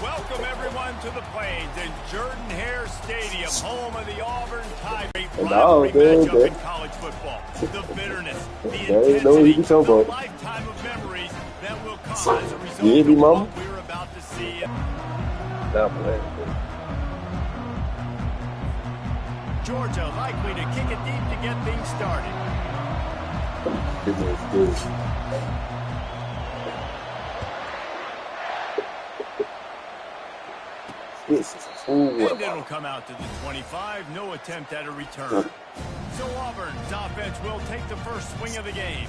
Welcome, everyone, to the Plains and Jordan-Hare Stadium, home of the Auburn Tigers. Rivalry matchup in college football. The bitterness, the intensity, the lifetime of memories that will come as a result of what we're about to see. Georgia likely to kick it deep to get things started. And it'll come out to the 25. No attempt at a return. So Auburn's offense will take the first swing of the game.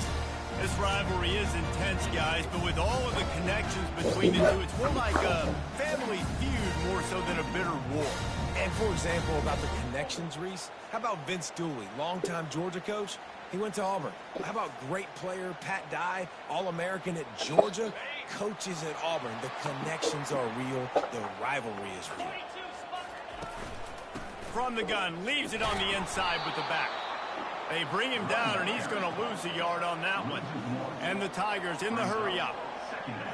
This rivalry is intense, guys, but with all of the connections between the two, it's more like a family feud more so than a bitter war. And for example, about the connections, Reese, how about Vince Dooley, longtime Georgia coach? He went to Auburn. How about great player Pat Dye, All-American at Georgia? Coaches at Auburn, the connections are real, the rivalry is real. From the gun, leaves it on the inside with the back. They bring him down, and he's going to lose a yard on that one. And the Tigers in the hurry-up.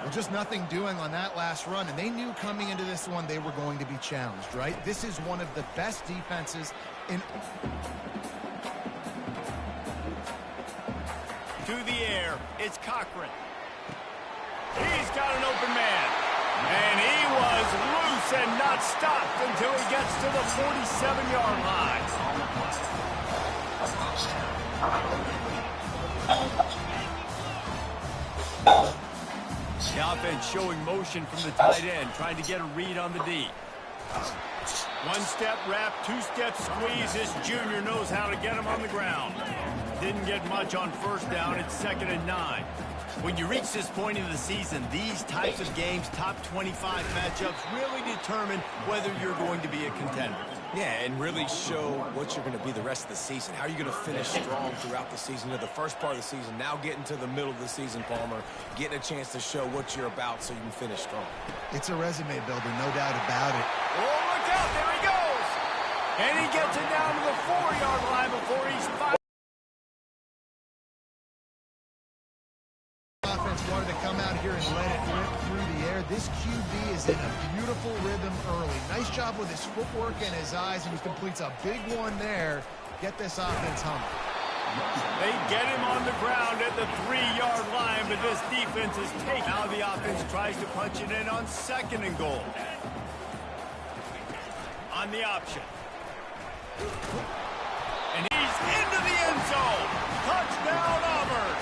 Well, just nothing doing on that last run, and they knew coming into this one they were going to be challenged, right? This is one of the best defenses in... To the air, it's Cochran. He's got an open man. And he was loose and not stopped until he gets to the 47-yard line. The offense showing motion from the tight end, trying to get a read on the D. One-step wrap, two-step squeeze. This junior knows how to get him on the ground. Didn't get much on first down. It's 2nd and 9. When you reach this point in the season, these types of games, top 25 matchups, really determine whether you're going to be a contender. Yeah, and really show what you're going to be the rest of the season. How are you going to finish strong throughout the season, or the first part of the season, now getting to the middle of the season, Palmer, getting a chance to show what you're about so you can finish strong. It's a resume builder, no doubt about it. Oh, look out, there he goes! And he gets it down to the 4-yard line before he's fired. Offense wanted to come out here and let it rip through the air. This QB is in a beautiful rhythm early. Nice job with his footwork and his eyes, and he completes a big one there. Get this offense humming. They get him on the ground at the 3-yard line, but this defense is taking. Now the offense tries to punch it in on 2nd and goal. On the option. And he's into the end zone. Touchdown, Auburn.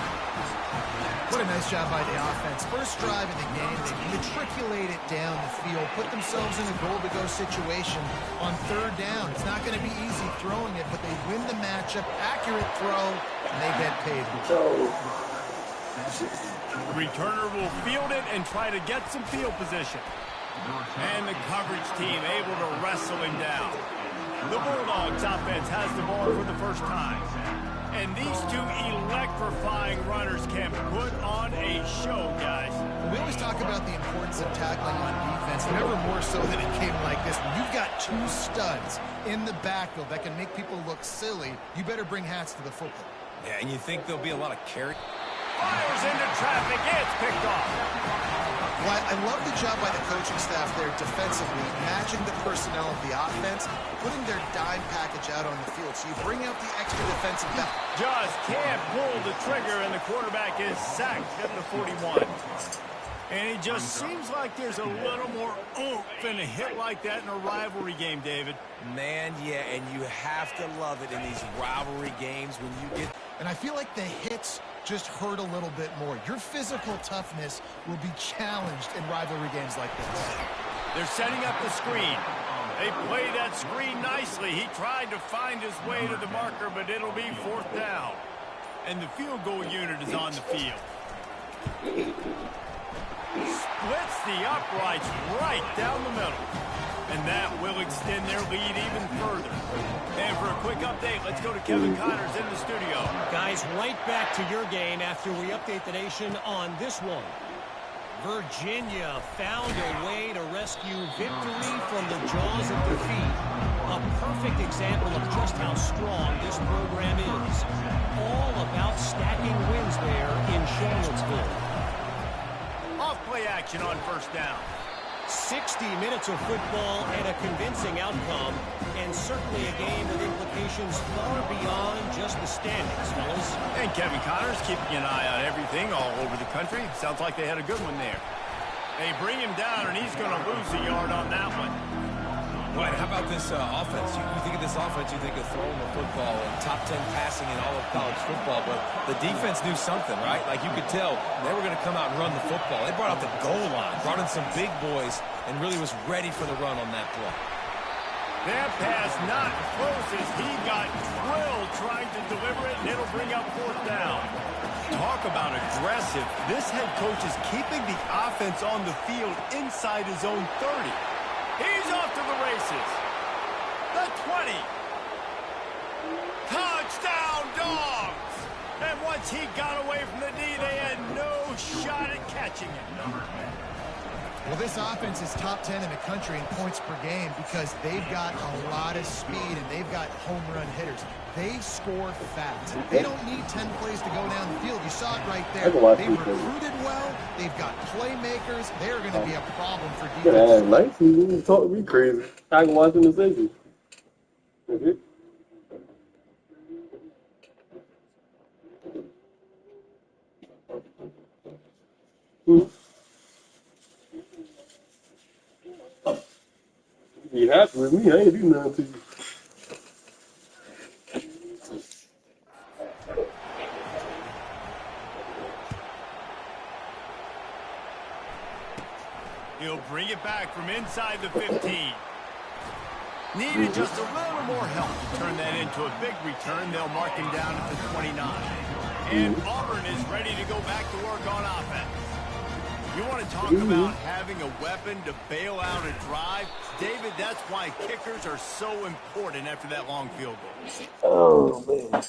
What a nice job by the offense. First drive of the game, they matriculate it down the field, put themselves in a goal-to-go situation on 3rd down. It's not going to be easy throwing it, but they win the matchup, accurate throw, and they get paid. Returner will field it and try to get some field position. And the coverage team able to wrestle him down. The Bulldogs offense has the ball for the first time. And these two electrifying runners can put on a show, guys. We always talk about the importance of tackling on defense, never more so than a game like this. When you've got two studs in the backfield that can make people look silly, you better bring hats to the football. Yeah, and you think there'll be a lot of carry? Fires into traffic. It's picked off. Well, I love the job by the coaching staff there defensively, matching the personnel of the offense, putting their dime package out on the field. So you bring out the extra defensive back. Just can't pull the trigger, and the quarterback is sacked at the 41. And it just seems like there's a little more oomph in a hit like that in a rivalry game, David. Man, yeah, and you have to love it in these rivalry games when you get... And I feel like the hits just hurt a little bit more. Your physical toughness will be challenged in rivalry games like this. They're setting up the screen. They play that screen nicely. He tried to find his way to the marker, but it'll be 4th down. And the field goal unit is on the field. Splits the uprights right down the middle. And that will extend their lead even further. And for a quick update, let's go to Kevin Connors in the studio. Guys, right back to your game after we update the nation on this one. Virginia found a way to rescue victory from the jaws of defeat. A perfect example of just how strong this program is. All about stacking wins there in Charlottesville. Off play action on 1st down. 60 minutes of football and a convincing outcome, and certainly a game with implications far beyond just the standings, fellas. And Kevin Connors keeping an eye on everything all over the country. Sounds like they had a good one there. They bring him down, and he's going to lose a yard on that one. Well, how about this offense? You think of this offense, you think of throwing the football and top 10 passing in all of college football, but the defense knew something, right? Like you could tell they were going to come out and run the football. They brought out the goal line, brought in some big boys, and really was ready for the run on that play. That pass not close as he got drilled trying to deliver it, and it'll bring up 4th down. Talk about aggressive. This head coach is keeping the offense on the field inside his own 30. He's off to the races. The 20. Touchdown, Dogs! And once he got away from the D, they had no shot at catching it. Well, this offense is top 10 in the country in points per game because they've got a lot of speed and they've got home run hitters. They score fast. They don't need 10 plays to go down the field. You saw it right there. They recruited well. They've got playmakers. They're going to be a problem for defense. Nice. You talk to me crazy. I can watch in the season. You happy with me? I ain't do nothing to you. He'll bring it back from inside the 15. Needed just a little more help to turn that into a big return. They'll mark him down at the 29. And Auburn is ready to go back to work on offense. You want to talk about having a weapon to bail out a drive? David, that's why kickers are so important after that long field goal. Oh, man.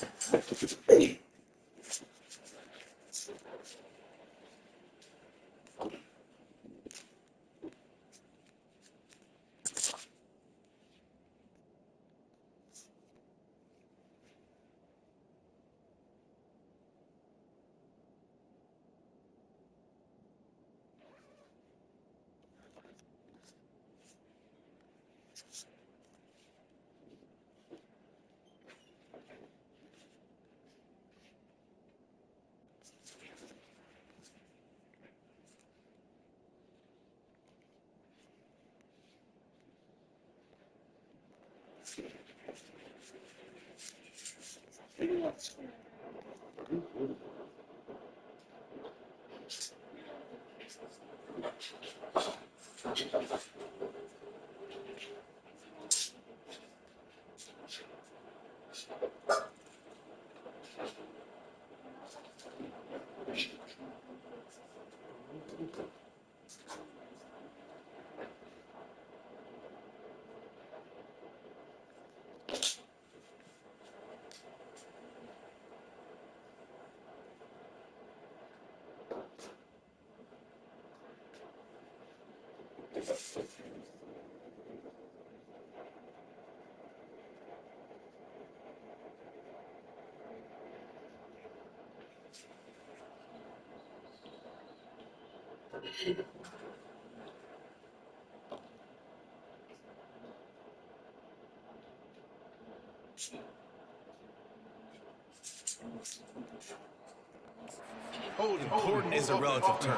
Important is a relative term.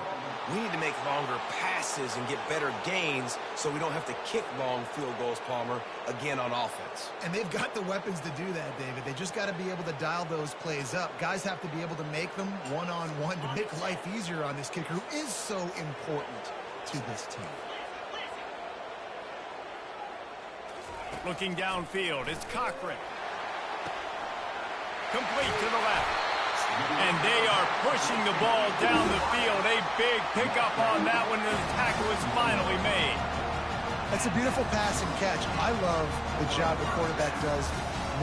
We need to make longer passes and get better gains so we don't have to kick long field goals, Palmer, again on offense. And they've got the weapons to do that, David. They just got to be able to dial those plays up. Guys have to be able to make them one-on-one to make life easier on this kicker who is so important to this team. Looking downfield, it's Cochran. Complete to the left. And they are pushing the ball down the field. A big pickup on that one, and the tackle is finally made. That's a beautiful pass and catch. I love the job the quarterback does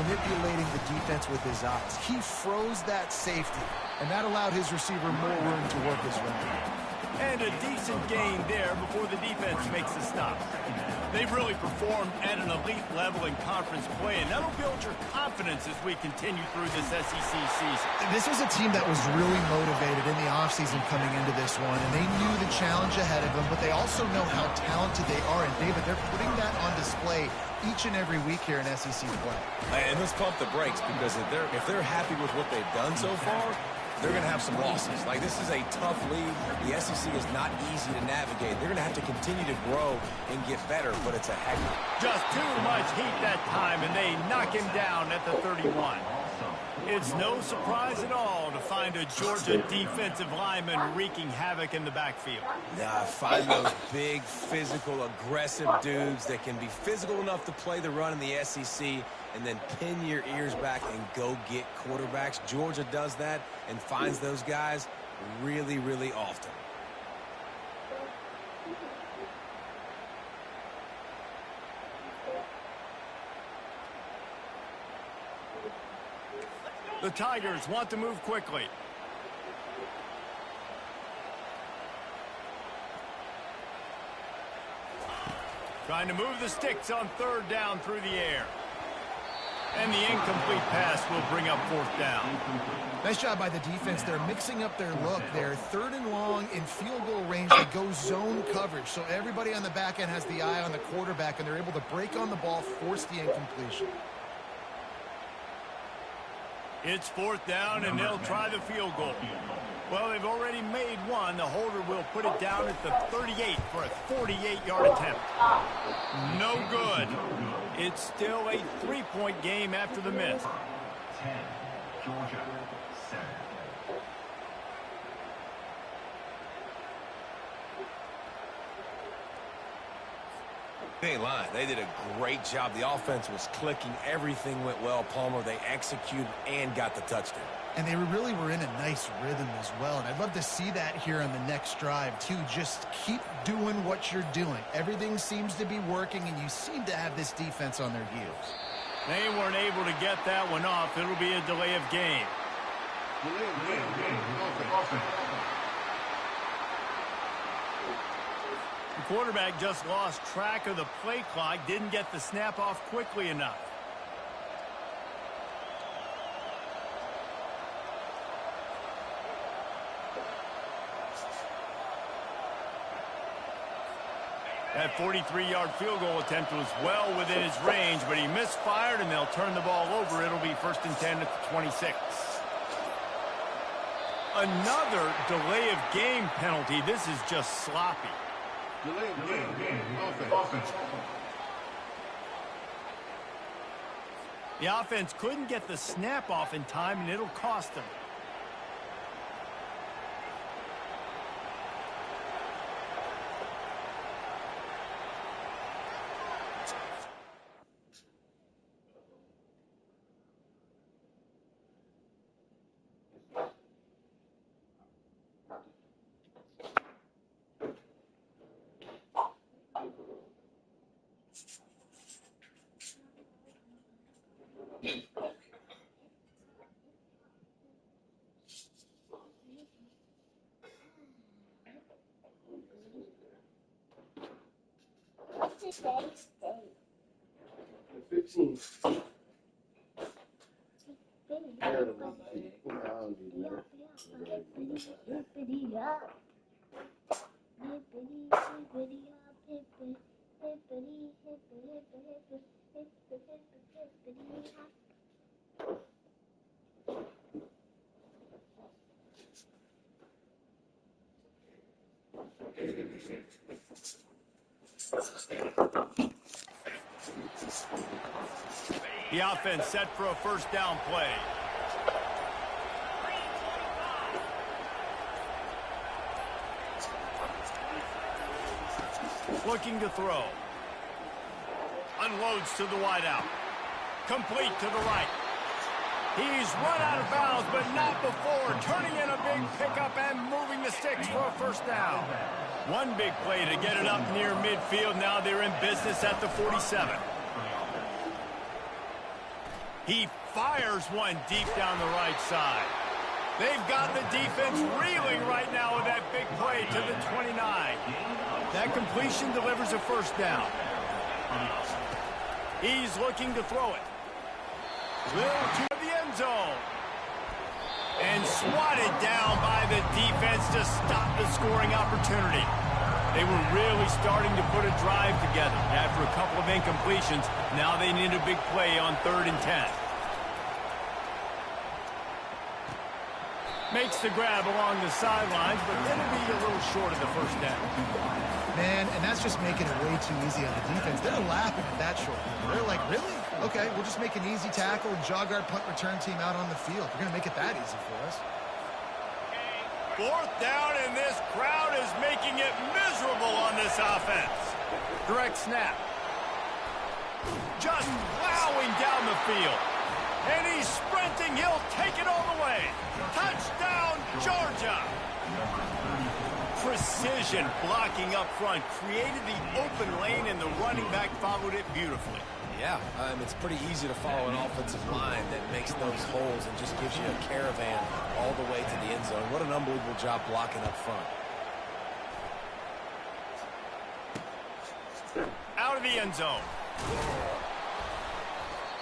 manipulating the defense with his eyes. He froze that safety, and that allowed his receiver more room to work his route. And a decent gain there before the defense makes the stop. They've really performed at an elite level in conference play, and that'll build your confidence as we continue through this SEC season. This was a team that was really motivated in the offseason coming into this one, and they knew the challenge ahead of them, but they also know how talented they are. And, David, they're putting that on display each and every week here in SEC play. And let's pump the brakes, because if they're happy with what they've done so far, they're going to have some losses. Like, this is a tough league. The SEC is not easy to navigate. They're going to have to continue to grow and get better, but it's a heck of it. Just too much heat that time, and they knock him down at the 31. It's no surprise at all to find a Georgia defensive lineman wreaking havoc in the backfield. Nah, find those big, physical, aggressive dudes that can be physical enough to play the run in the SEC and then pin your ears back and go get quarterbacks. Georgia does that and finds those guys really, really often. The Tigers want to move quickly. Trying to move the sticks on third down through the air. And the incomplete pass will bring up fourth down. Nice job by the defense. They're mixing up their look. They're third and long in field goal range. They go zone coverage. So everybody on the back end has the eye on the quarterback, and they're able to break on the ball, force the incompletion. It's fourth down, and they'll try the field goal. Well, they've already made one. The holder will put it down at the 38 for a 48-yard attempt. No good. It's still a 3-point game after the miss. 10, Georgia, 7. They ain't lying. They did a great job. The offense was clicking. Everything went well. Palmer, they executed and got the touchdown. And they really were in a nice rhythm as well. And I'd love to see that here on the next drive, too. Just keep doing what you're doing. Everything seems to be working, and you seem to have this defense on their heels. They weren't able to get that one off. It'll be a delay of game. The quarterback just lost track of the play clock, didn't get the snap off quickly enough. That 43-yard field goal attempt was well within his range, but he misfired, and they'll turn the ball over. It'll be first and 10 at the 26. Another delay of game penalty. This is just sloppy. Delay of game. Offense. The offense couldn't get the snap off in time, and it'll cost them. Stay. 15. The offense set for a first down play. Looking to throw. Unloads to the wideout. Complete to the right. He's run out of bounds, but not before. Turning in a big pickup and moving the sticks for a first down. One big play to get it up near midfield. Now they're in business at the 47. He fires one deep down the right side. They've got the defense reeling right now with that big play to the 29. That completion delivers a first down. He's looking to throw it. Little to the end zone. And swatted down by the defense to stop the scoring opportunity. They were really starting to put a drive together. After a couple of incompletions, now they need a big play on 3rd and 10. Makes the grab along the sidelines, but then it'll be a little short of the first down. Man, and that's just making it way too easy on the defense. They're laughing at that short. They're like, really? Okay, we'll just make an easy tackle and jog our punt return team out on the field. We're going to make it that easy for us. 4th down, and this crowd is making it miserable on this offense. Direct snap. Just plowing down the field. And he's sprinting. He'll take it all the way. Touchdown, Georgia. Precision blocking up front. Created the open lane, and the running back followed it beautifully. Yeah, it's pretty easy to follow an offensive line that makes those holes and just gives you a caravan all the way to the end zone. What an unbelievable job blocking up front. Out of the end zone.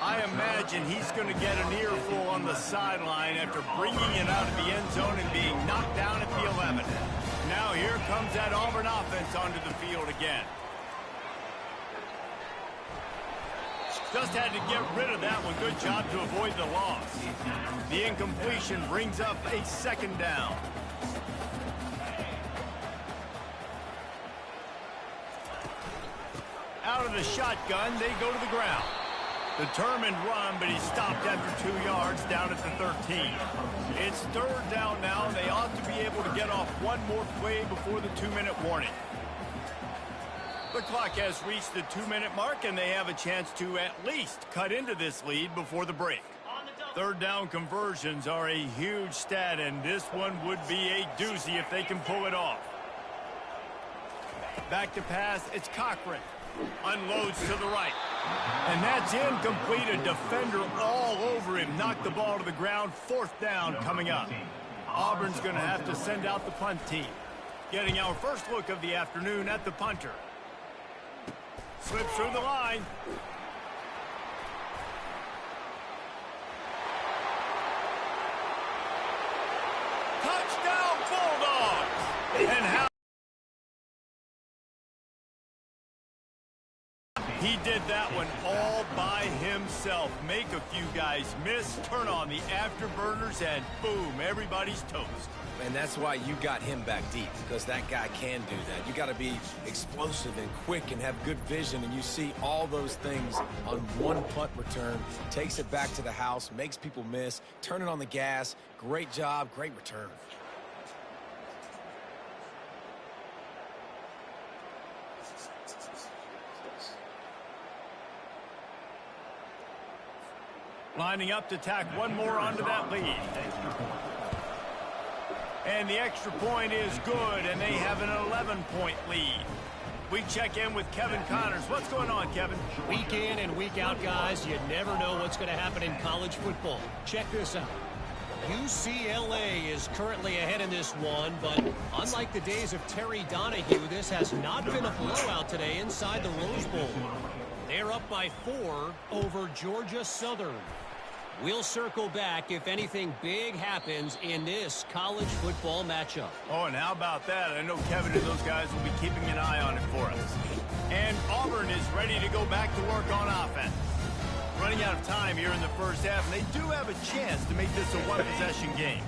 I imagine he's going to get an earful on the sideline after bringing it out of the end zone and being knocked down at the 11. Now here comes that Auburn offense onto the field again. Just had to get rid of that one. Good job to avoid the loss. The incompletion brings up a 2nd down. Out of the shotgun, they go to the ground. Determined run, but he stopped after 2 yards down at the 13. It's 3rd down now. They ought to be able to get off one more play before the 2-minute warning. The clock has reached the 2-minute mark, and they have a chance to at least cut into this lead before the break. 3rd down conversions are a huge stat, and this one would be a doozy if they can pull it off. Back to pass, it's Cochran. Unloads to the right. And that's incomplete. A defender all over him. Knocked the ball to the ground. 4th down coming up. Auburn's going to have to send out the punt team. Getting our first look of the afternoon at the punter. Slips through the line. Touchdown Bulldogs! And how he did that one all by himself. Make a few guys miss, turn on the afterburners, and boom, everybody's toast. And that's why you got him back deep, because that guy can do that. You got to be explosive and quick and have good vision, and you see all those things on one punt return. Takes it back to the house, makes people miss, turning on the gas. Great job, great return. Lining up to tack one more onto that lead. And the extra point is good, and they have an 11-point lead. We check in with Kevin Connors. What's going on, Kevin? Week in and week out, guys, you never know what's going to happen in college football. Check this out. UCLA is currently ahead in this one, but unlike the days of Terry Donahue, this has not been a blowout today inside the Rose Bowl. They're up by 4 over Georgia Southern. We'll circle back if anything big happens in this college football matchup. Oh, and how about that? I know Kevin and those guys will be keeping an eye on it for us. And Auburn is ready to go back to work on offense. Running out of time here in the first half, and they do have a chance to make this a one-possession game.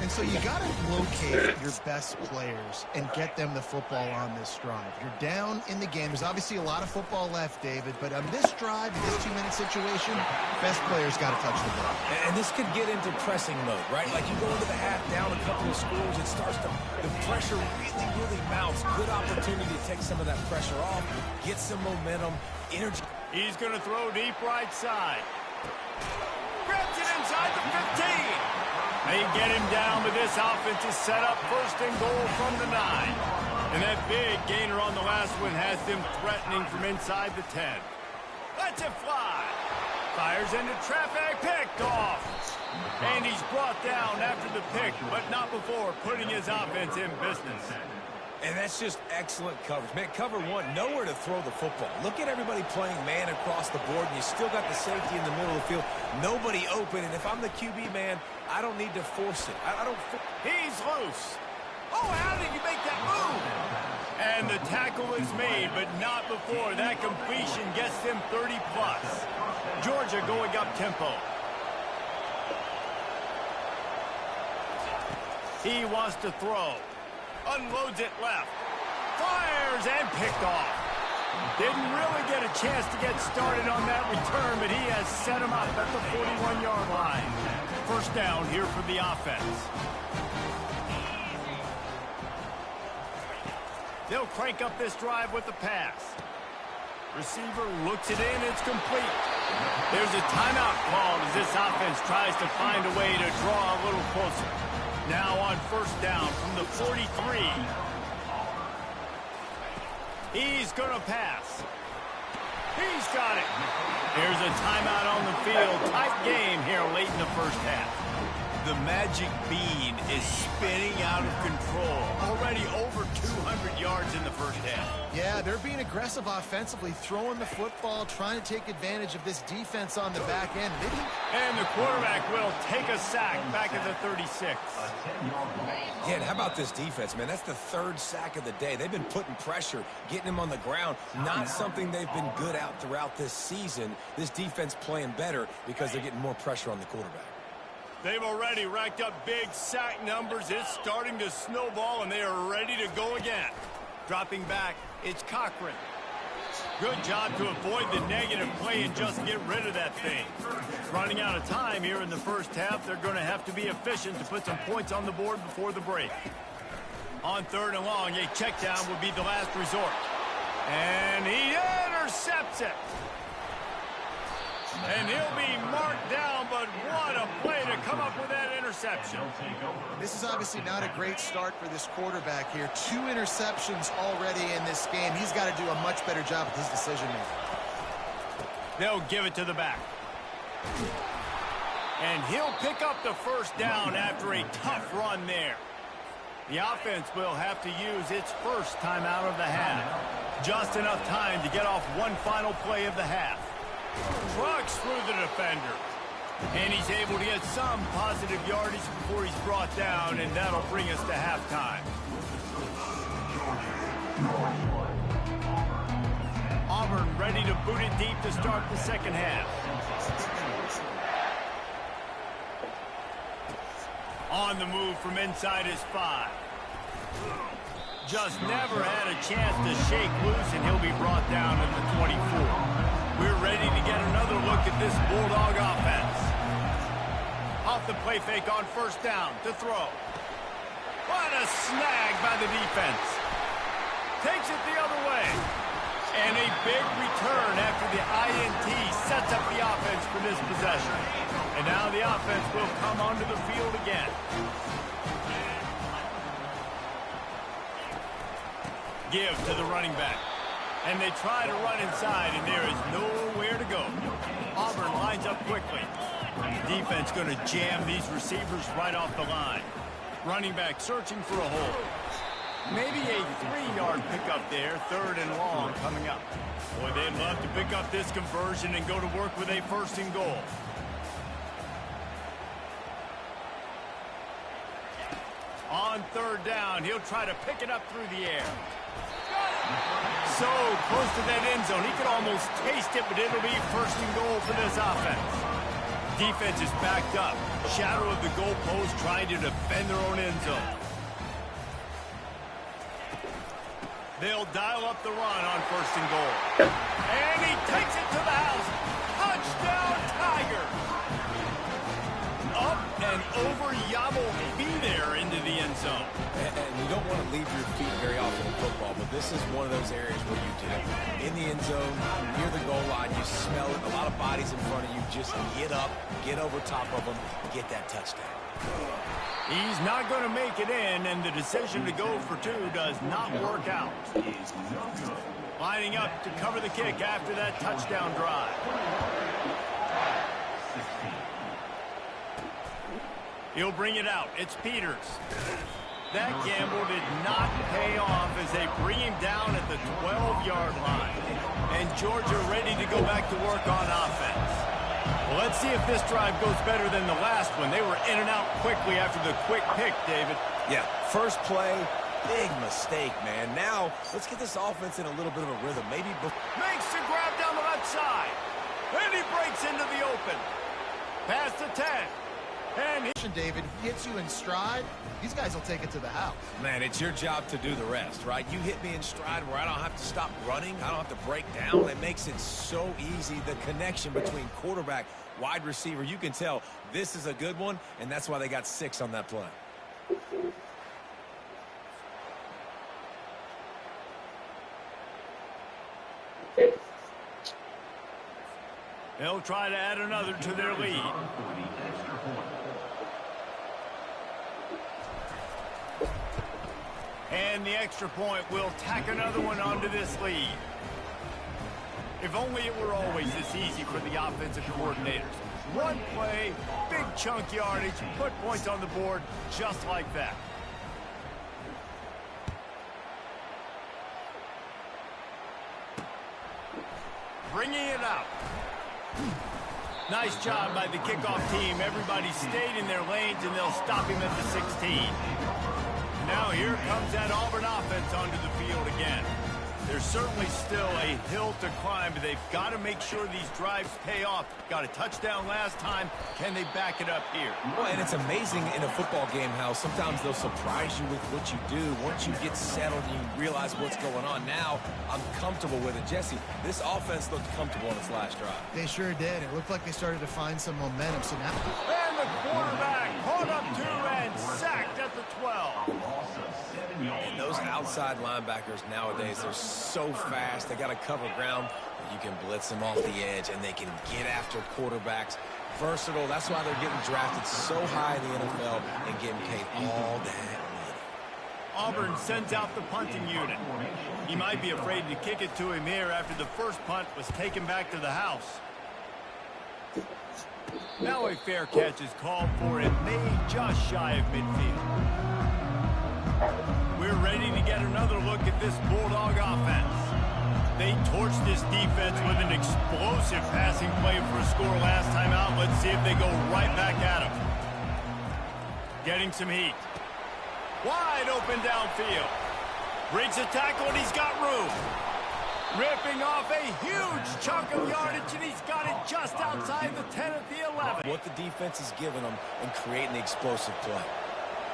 And so you got to locate your best players and get them the football on this drive. You're down in the game. There's obviously a lot of football left, David, but on this drive, in this 2-minute situation, best players got to touch the ball. And this could get into pressing mode, right? Like you go into the half, down a couple of scores, it starts to, the pressure really mounts. Good opportunity to take some of that pressure off, get some momentum, energy. He's going to throw deep right side. Grabs it inside the 15. They get him down, but this offense is set up 1st and goal from the 9. And that big gainer on the last one has them threatening from inside the 10. Let's it fly. Fires into traffic, picked off. And he's brought down after the pick, but not before putting his offense in business. And that's just excellent coverage. Man, cover one, nowhere to throw the football. Look at everybody playing man across the board, and you still got the safety in the middle of the field. Nobody open, and if I'm the QB, man, I don't need to force it. I don't. He's loose. Oh, how did you make that move? And the tackle is made, but not before that completion gets them 30-plus. Georgia going up tempo. He wants to throw. Unloads it left. Fires and picked off. Didn't really get a chance to get started on that return, but he has set him up at the 41-yard line. First down here for the offense. They'll crank up this drive with the pass. Receiver looks it in. It's complete. There's a timeout called as this offense tries to find a way to draw a little closer. Now on first down from the 43. He's going to pass. He's got it. There's a timeout on the field. Tight game here late in the first half. The magic bean is spinning out of control. Already over 200 yards in the first half. Yeah, they're being aggressive offensively, throwing the football, trying to take advantage of this defense on the back end. And the quarterback will take a sack back at the 36. Yeah, and how about this defense, man? That's the third sack of the day. They've been putting pressure, getting him on the ground. Not something they've been good at throughout this season. This defense playing better because they're getting more pressure on the quarterback. They've already racked up big sack numbers. It's starting to snowball, and they are ready to go again. Dropping back, it's Cochran. Good job to avoid the negative play and just get rid of that thing. Running out of time here in the first half, they're going to have to be efficient to put some points on the board before the break. On third and long, a check down would be the last resort. And he intercepts it. And he'll be marked down, but what a play to come up with that interception. This is obviously not a great start for this quarterback here. 2 interceptions already in this game. He's got to do a much better job with his decision-making. They'll give it to the back. And he'll pick up the first down after a tough run there. The offense will have to use its first timeout of the half. Just enough time to get off one final play of the half. Trucks through the defender. And he's able to get some positive yardage before he's brought down, and that'll bring us to halftime. Auburn ready to boot it deep to start the second half. On the move from inside his 5. Just never had a chance to shake loose, and he'll be brought down at the 24. We're ready to get another look at this Bulldog offense. Off the play fake on first down to throw. What a snag by the defense. Takes it the other way. And a big return after the INT sets up the offense for this possession. And now the offense will come onto the field again. Give to the running back. And they try to run inside, and there is nowhere to go. Auburn lines up quickly. Defense going to jam these receivers right off the line. Running back searching for a hole. Maybe a 3-yard pickup there, third and long coming up. Boy, they'd love to pick up this conversion and go to work with a first and goal. On third down, he'll try to pick it up through the air. So close to that end zone. He could almost taste it, but it'll be first and goal for this offense. Defense is backed up. Shadow of the goalpost trying to defend their own end zone. They'll dial up the run on first and goal. And he takes it to the house. Touchdown, Tiger. Up and over Yabo be there into the end zone. And you don't want to leave your feet very often in football, but this is one of those areas where you do. In the end zone, near the goal line, you smell it. A lot of bodies in front of you. Just get up, get over top of them, and get that touchdown. He's not going to make it in, and the decision to go for 2 does not work out. Lining up to cover the kick after that touchdown drive. 16. He'll bring it out. It's Peters. That gamble did not pay off as they bring him down at the 12-yard line. And Georgia ready to go back to work on offense. Well, let's see if this drive goes better than the last one. They were in and out quickly after the quick pick, David. Yeah, first play, big mistake, man. Now, let's get this offense in a little bit of a rhythm. Maybe Makes the grab down the left side. And he breaks into the open. Past the 10. And he... David hits you in stride, these guys will take it to the house. Man, it's your job to do the rest, right? You hit me in stride where I don't have to stop running. I don't have to break down. It makes it so easy. The connection between quarterback, wide receiver, you can tell this is a good one, and that's why they got 6 on that play. They'll try to add another to their lead. And the extra point will tack another one onto this lead. If only it were always this easy for the offensive coordinators. One play, big chunk yardage, put points on the board just like that. Bringing it out. Nice job by the kickoff team. Everybody stayed in their lanes, and they'll stop him at the 16. Now here comes that Auburn offense onto the field again. There's certainly still a hill to climb, but they've got to make sure these drives pay off. Got a touchdown last time. Can they back it up here? Well, and it's amazing in a football game how sometimes they'll surprise you with what you do. Once you get settled and you realize what's going on, now I'm comfortable with it. Jesse, this offense looked comfortable on its last drive. They sure did. It looked like they started to find some momentum. So now... And the quarterback caught up to and sacked at the 12. And those outside linebackers nowadays, they're so fast. They got to cover ground. You can blitz them off the edge, and they can get after quarterbacks. Versatile. That's why they're getting drafted so high in the NFL and getting paid all that money. Auburn sends out the punting unit. He might be afraid to kick it to him here after the first punt was taken back to the house. Now a fair catch is called for and made just shy of midfield. We're ready to get another look at this Bulldog offense. They torched this defense with an explosive passing play for a score last time out. Let's see if they go right back at him. Getting some heat. Wide open downfield. Breaks a tackle and he's got room. Ripping off a huge chunk of yardage, and he's got it just outside the 10 at the 11. What the defense is giving them and creating the explosive play.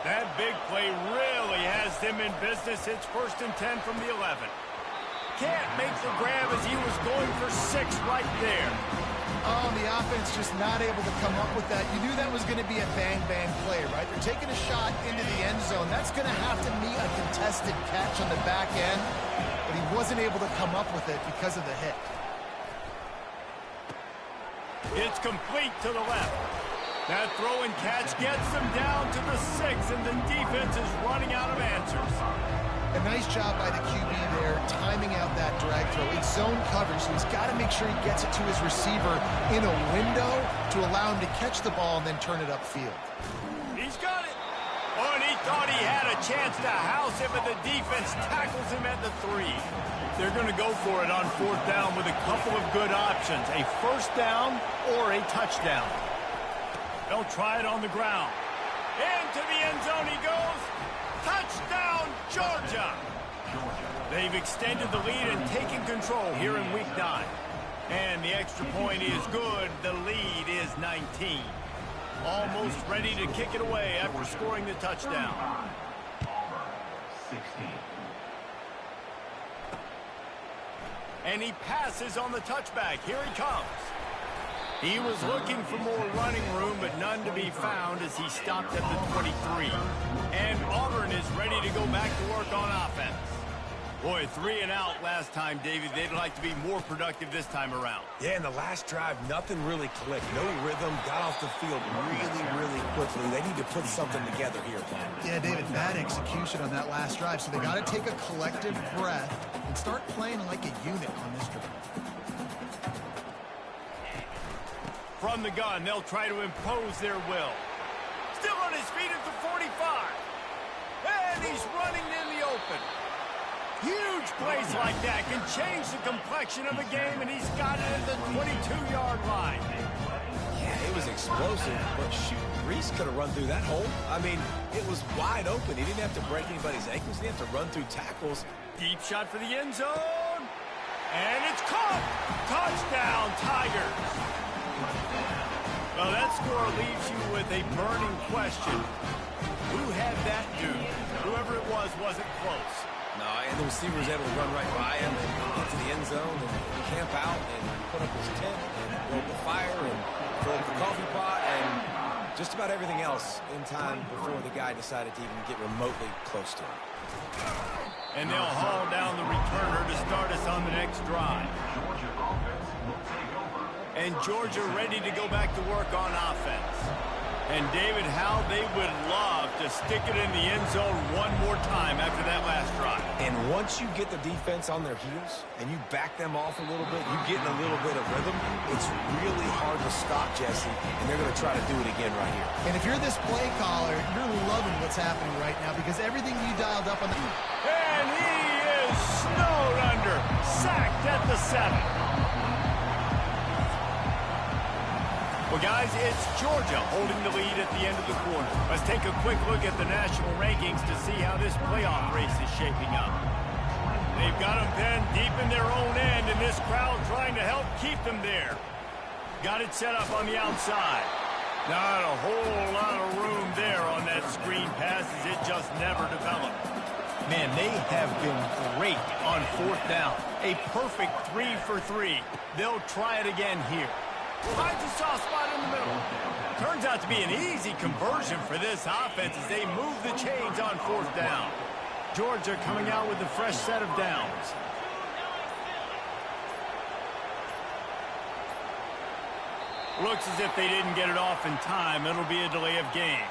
That big play really has them in business. It's 1st and 10 from the 11. Can't make the grab as he was going for 6 right there. Oh, the offense just not able to come up with that. You knew that was going to be a bang-bang play, right? They're taking a shot into the end zone. That's going to have to meet a contested catch on the back end, but he wasn't able to come up with it because of the hit. It's complete to the left. That throw and catch gets them down to the 6, and the defense is running out of answers. A nice job by the QB there, timing out that drag throw. It's zone coverage, so he's got to make sure he gets it to his receiver in a window to allow him to catch the ball and then turn it upfield. He's got it. Oh, and he thought he had a chance to house it, but the defense tackles him at the 3. They're going to go for it on 4th down with a couple of good options, a 1st down or a touchdown. They'll try it on the ground. Into the end zone he goes. Touchdown, Georgia! They've extended the lead and taken control here in Week 9. And the extra point is good. The lead is 19. Almost ready to kick it away after scoring the touchdown. Auburn, 16. And he passes on the touchback. Here he comes. He was looking for more running room, but none to be found as he stopped at the 23. And Auburn is ready to go back to work on offense. Boy, 3 and out last time, David. They'd like to be more productive this time around. Yeah, in the last drive, nothing really clicked. No rhythm, got off the field really quickly. They need to put something together here. Yeah, David, bad execution on that last drive, so they got to take a collective breath and start playing like a unit on this drive. From From the gun, they'll try to impose their will. Still on his feet at the 45. And he's running in the open. Huge plays like that can change the complexion of a game, and he's got it at the 22-yard line. Yeah, it was explosive, but shoot, Reese could have run through that hole. I mean, it was wide open. He didn't have to break anybody's ankles. He didn't have to run through tackles. Deep shot for the end zone. And it's caught. Touchdown, Tigers. Well, that score leaves you with a burning question. Who had that dude? Whoever it was wasn't close. No, and the receiver was able to run right by him and get to the end zone and camp out and put up his tent and build the fire and fill up the coffee pot and just about everything else in time before the guy decided to even get remotely close to him. And they'll haul down the returner to start us on the next drive. Georgia offense will take over. And Georgia ready to go back to work on offense. And David, how they would love to stick it in the end zone one more time after that last drive. And once you get the defense on their heels and you back them off a little bit, you get in a little bit of rhythm, it's really hard to stop, Jesse, and they're going to try to do it again right here. And if you're this play caller, you're loving what's happening right now because everything you dialed up on the... And he is snowed under, sacked at the 7. Well, guys, it's Georgia holding the lead at the end of the quarter. Let's take a quick look at the national rankings to see how this playoff race is shaping up. They've got them pinned deep in their own end, and this crowd trying to help keep them there. Got it set up on the outside. Not a whole lot of room there on that screen pass as it just never developed. Man, they have been great on 4th down. A perfect 3 for 3. They'll try it again here. Finds a soft spot in the middle. Turns out to be an easy conversion for this offense as they move the chains on 4th down. Georgia coming out with a fresh set of downs. Looks as if they didn't get it off in time. It'll be a delay of game.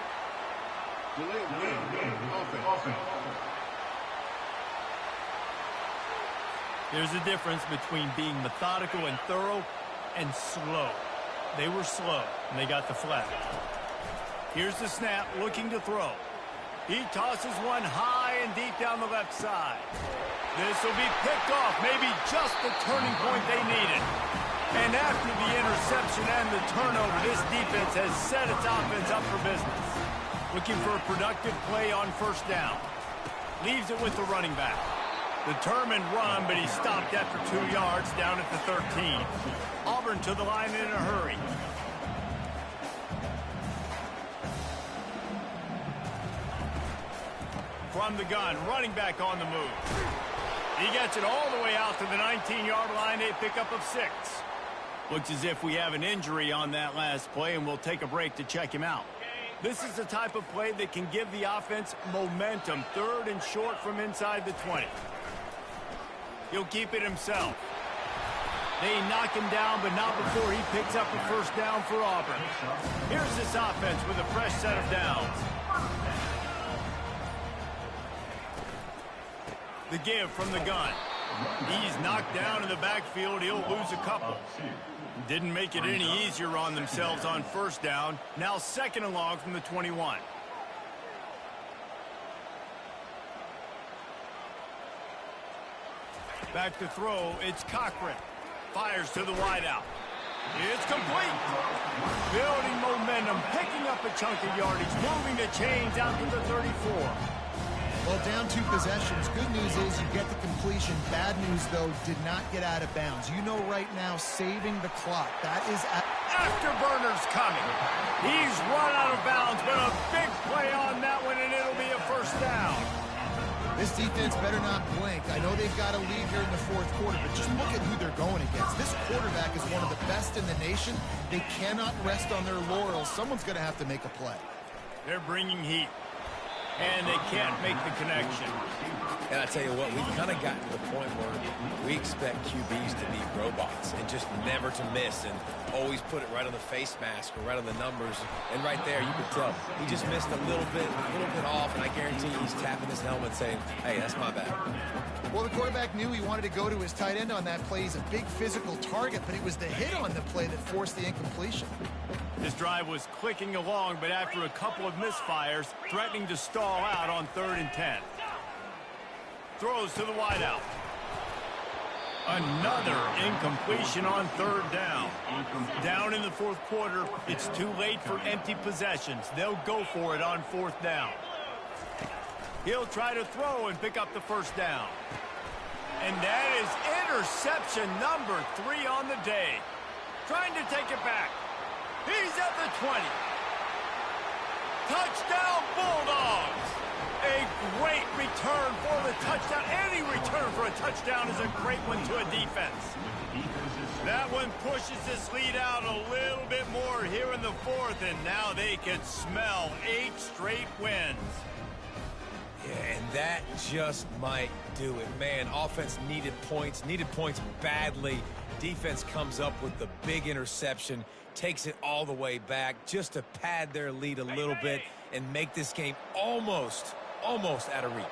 There's a difference between being methodical and thorough and slow. They were slow, and they got the flag. Here's the snap, looking to throw. He tosses one high and deep down the left side. This will be picked off, maybe just the turning point they needed. And after the interception and the turnover, this defense has set its offense up for business. Looking for a productive play on 1st down. Leaves it with the running back. Determined run, but he stopped after 2 yards down at the 13. Auburn to the line in a hurry. From the gun, running back on the move. He gets it all the way out to the 19-yard line, a pickup of 6. Looks as if we have an injury on that last play, and we'll take a break to check him out. This is the type of play that can give the offense momentum. 3rd and short from inside the 20. He'll keep it himself. They knock him down, but not before he picks up a 1st down for Auburn. Here's this offense with a fresh set of downs. The give from the gun. He's knocked down in the backfield. He'll lose a couple. Didn't make it any easier on themselves on 1st down. Now 2nd and long from the 21. Back to throw, it's Cochran. Fires to the wideout. It's complete. Building momentum, picking up a chunk of yardage, moving the chains out to the 34. Well, down 2 possessions. Good news is you get the completion. Bad news, though, did not get out of bounds. You know right now, saving the clock. That is... Afterburner's coming. He's run out of bounds, but a big play on that one, and it'll be a 1st down. This defense better not blink. I know they've got a lead here in the 4th quarter, but just look at who they're going against. This quarterback is one of the best in the nation. They cannot rest on their laurels. Someone's going to have to make a play. They're bringing heat, and they can't make the connection. And I tell you what, we've kind of gotten to the point where we expect QBs to be robots and just never to miss and always put it right on the face mask or right on the numbers. And right there, you can tell he just missed a little bit off, and I guarantee he's tapping his helmet saying, hey, that's my bad. Well, the quarterback knew he wanted to go to his tight end on that play. He's a big physical target, but it was the hit on the play that forced the incompletion. This drive was clicking along, but after a couple of misfires, threatening to stall out on 3rd and 10. Throws to the wideout. Another incompletion on 3rd down. Down in the 4th quarter, it's too late for empty possessions. They'll go for it on 4th down. He'll try to throw and pick up the 1st down. And that is interception number 3 on the day. Trying to take it back. He's at the 20. Touchdown, Bulldogs! A great return for the touchdown. Any return for a touchdown is a great one to a defense. That one pushes this lead out a little bit more here in the 4th, and now they can smell 8 straight wins. Yeah, and that just might do it. Man, offense needed points badly. Defense comes up with the big interception, takes it all the way back just to pad their lead a little bit and make this game almost out of reach.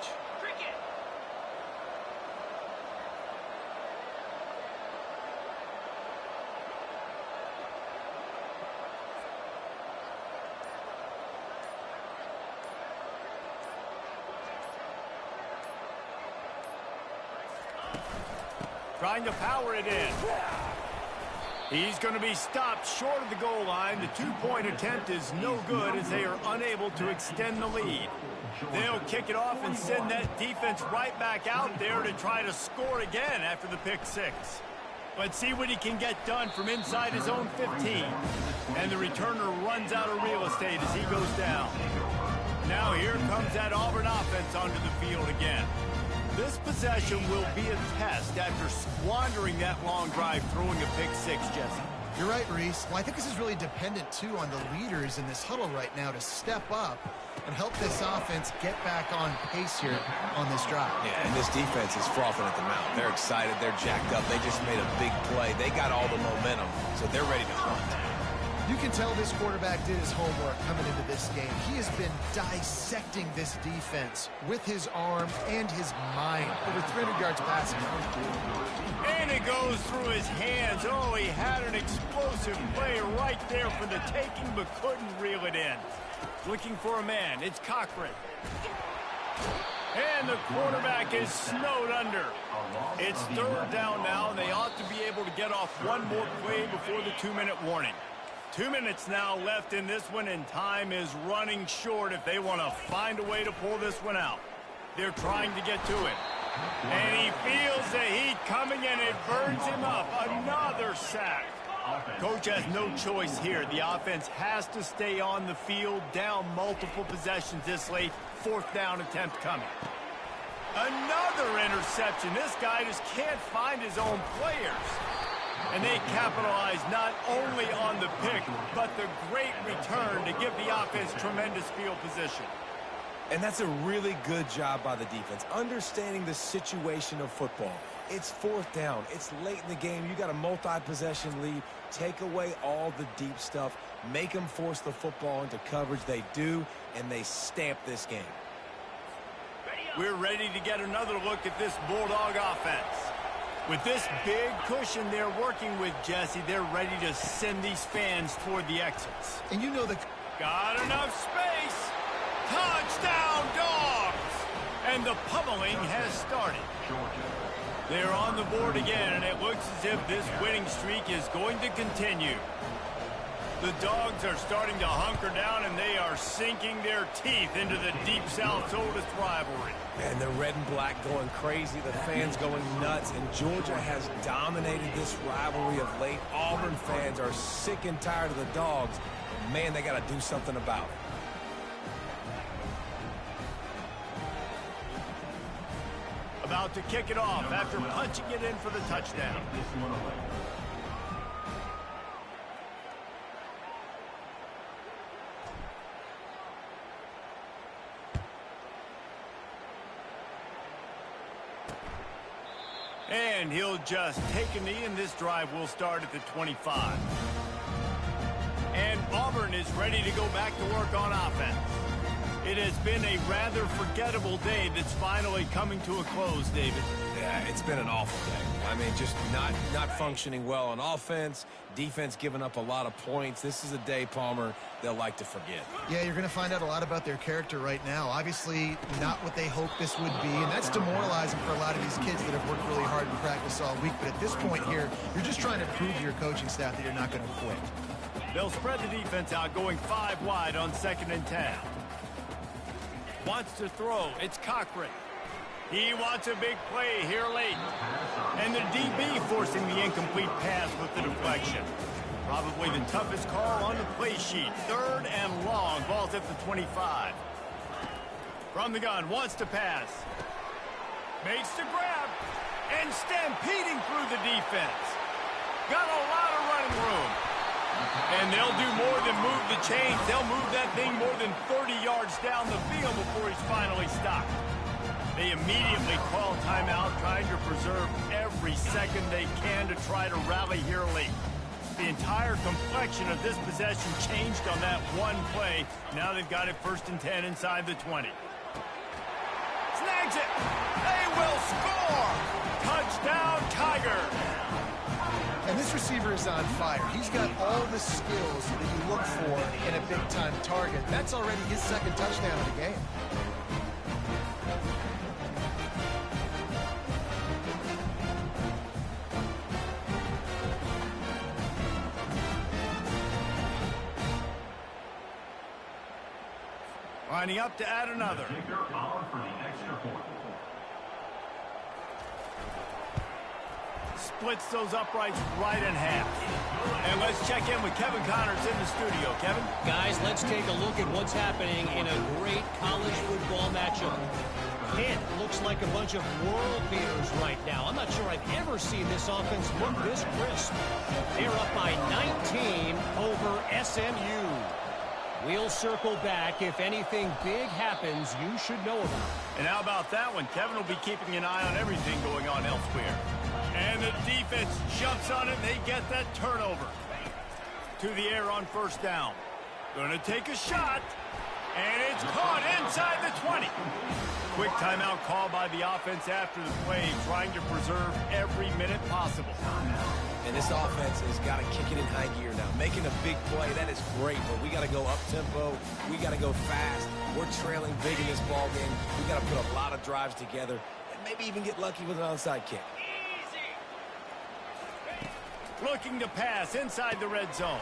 Trying to power it in. He's going to be stopped short of the goal line. The 2-point attempt is no good as they are unable to extend the lead. They'll kick it off and send that defense right back out there to try to score again after the pick 6. Let's see what he can get done from inside his own 15. And the returner runs out of real estate as he goes down. Now here comes that Auburn offense onto the field again. This possession will be a test after squandering that long drive throwing a pick 6, Jesse. You're right, Reese. Well, I think this is really dependent, too, on the leaders in this huddle right now to step up and help this offense get back on pace here on this drive. Yeah, and this defense is frothing at the mouth. They're excited. They're jacked up. They just made a big play. They got all the momentum, so they're ready to hunt. You can tell this quarterback did his homework coming into this game. He has been dissecting this defense with his arm and his mind. Over 300 yards passing. And it goes through his hands. Oh, he had an explosive play right there for the taking, but couldn't reel it in. Looking for a man. It's Cochran. And the quarterback is snowed under. It's 3rd down now, and they ought to be able to get off one more play before the 2-minute warning. 2 minutes now left in this one, and time is running short if they want to find a way to pull this one out. They're trying to get to it. And he feels the heat coming, and it burns him up. Another sack. Coach has no choice here. The offense has to stay on the field, down multiple possessions this late. 4th down attempt coming. Another interception. This guy just can't find his own players. And they capitalize not only on the pick, but the great return to give the offense tremendous field position. And that's a really good job by the defense, understanding the situation of football. It's 4th down. It's late in the game. You got a multi-possession lead. Take away all the deep stuff. Make them force the football into coverage. They do, and they stamp this game. We're ready to get another look at this Bulldog offense. With this big cushion they're working with, Jesse, they're ready to send these fans toward the exits. And you know the... Got enough space. Touchdown, Dogs! And the pummeling has started. They're on the board again, and it looks as if this winning streak is going to continue. The Dogs are starting to hunker down, and they are sinking their teeth into the Deep South's oldest rivalry. And the red and black going crazy, the fans going nuts, and Georgia has dominated this rivalry of late. Auburn fans are sick and tired of the Dogs. Man, they got to do something about it. About to kick it off after punching it in for the touchdown. And he'll just take a knee, and this drive will start at the 25. And Auburn is ready to go back to work on offense. It has been a rather forgettable day that's finally coming to a close, David. Yeah, it's been an awful day. I mean, just not functioning well on offense, defense giving up a lot of points. This is a day, Palmer, they'll like to forget. Yeah, you're going to find out a lot about their character right now. Obviously, not what they hoped this would be, and that's demoralizing for a lot of these kids that have worked really hard in practice all week. But at this point here, you're just trying to prove to your coaching staff that you're not going to quit. They'll spread the defense out, going 5 wide on 2nd and 10. Wants to throw. It's Cochran. He wants a big play here late. And the DB forcing the incomplete pass with the deflection. Probably the toughest call on the play sheet. 3rd and long. Ball's at the 25. From the gun. Wants to pass. Makes the grab. And stampeding through the defense. Got a lot of running room. And they'll do more than move the chains. They'll move that thing more than 30 yards down the field before he's finally stopped. They immediately call timeout, trying to preserve every second they can to try to rally here late. The entire complexion of this possession changed on that one play. Now they've got it 1st and 10 inside the 20. Snags it. They will score. Touchdown, Tigers. And this receiver is on fire. He's got all the skills that you look for in a big-time target. That's already his 2nd touchdown of the game. Lining up to add another. Splits those uprights right in half. And let's check in with Kevin Connors in the studio. Kevin? Guys, let's take a look at what's happening in a great college football matchup. Pitt looks like a bunch of world beaters right now. I'm not sure I've ever seen this offense look this crisp. They're up by 19 over SMU. We'll circle back. If anything big happens, you should know about it. And how about that one? Kevin will be keeping an eye on everything going on elsewhere. And the defense jumps on it, and they get that turnover. To the air on 1st down. Gonna take a shot. And it's caught inside the 20. Quick timeout call by the offense after the play, trying to preserve every minute possible. And this offense has got to kick it in high gear now. Making a big play, that is great, but we got to go up-tempo. We got to go fast. We're trailing big in this ball game. We got to put a lot of drives together and maybe even get lucky with an onside kick. Looking to pass inside the red zone.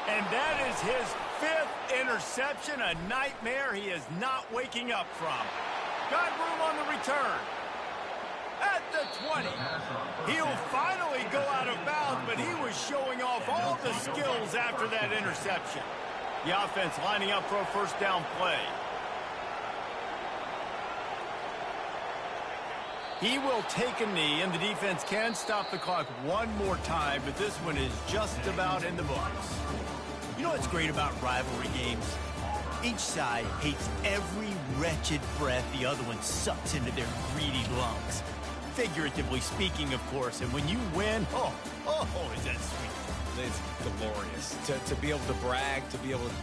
And that is his 5th interception, a nightmare he is not waking up from. Got room on the return. At the 20. He'll finally go out of bounds, but he was showing off all the skills after that interception. The offense lining up for a 1st down play. He will take a knee, and the defense can stop the clock one more time, but this one is just about in the books. You know what's great about rivalry games? Each side hates every wretched breath the other one sucks into their greedy lungs. Figuratively speaking, of course, and when you win, oh, is that sweet. It's glorious to be able to brag, to be able to